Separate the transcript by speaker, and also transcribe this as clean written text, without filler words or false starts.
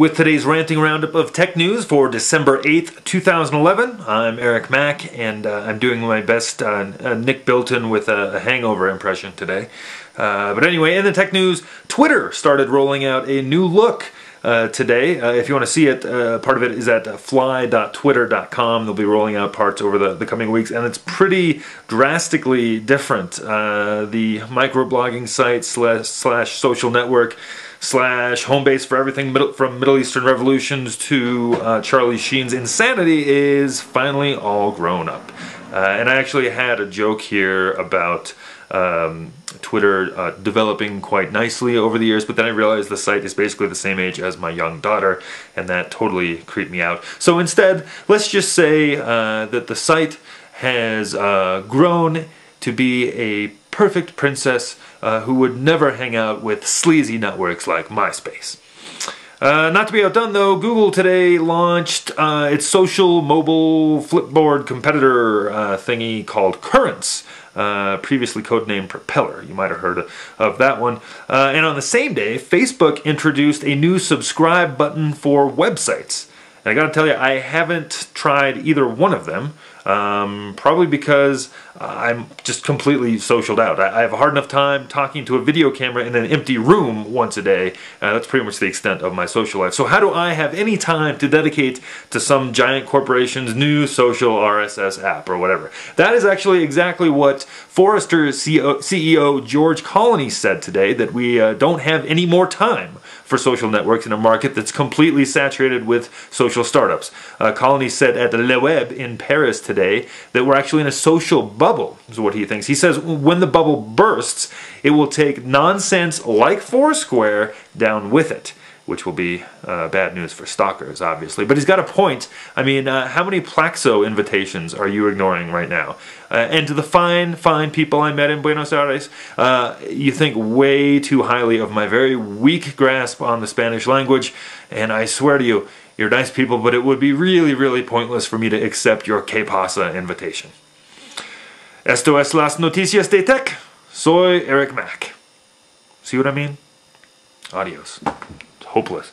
Speaker 1: With today's Ranting Roundup of tech news for December 8th, 2011, I'm Eric Mack, and I'm doing my best Nick Bilton with a hangover impression today. But anyway, in the tech news, Twitter started rolling out a new look today. If you want to see it, part of it is at fly.twitter.com. They'll be rolling out parts over the coming weeks, and it's pretty drastically different. The microblogging site slash social network slash home base for everything from Middle Eastern revolutions to Charlie Sheen's insanity is finally all grown up. And I actually had a joke here about Twitter developing quite nicely over the years, but then I realized the site is basically the same age as my young daughter, and that totally creeped me out. So instead, let's just say that the site has grown to be a perfect princess who would never hang out with sleazy networks like MySpace. Not to be outdone though, Google today launched its social mobile flipboard competitor thingy called Currents, previously codenamed Propeller. You might have heard of that one. And on the same day, Facebook introduced a new subscribe button for websites. And I gotta tell you, I haven't tried either one of them. Probably because I'm just completely socialed out. I have a hard enough time talking to a video camera in an empty room once a day. That's pretty much the extent of my social life. So how do I have any time to dedicate to some giant corporation's new social RSS app or whatever? That is actually exactly what Forrester CEO George Colony said today, that we don't have any more time for social networks in a market that's completely saturated with social startups. Colony said at LeWeb in Paris today that we're actually in a social bubble, is what he thinks. He says when the bubble bursts, it will take nonsense like Foursquare down with it, which will be bad news for stalkers, obviously. But he's got a point. I mean, how many Plaxo invitations are you ignoring right now? And to the fine people I met in Buenos Aires, you think way too highly of my very weak grasp on the Spanish language, and I swear to you, you're nice people, but it would be really, really pointless for me to accept your que pasa invitation. Esto es las noticias de tech. Soy Eric Mack. See what I mean? Adios. Hopeless.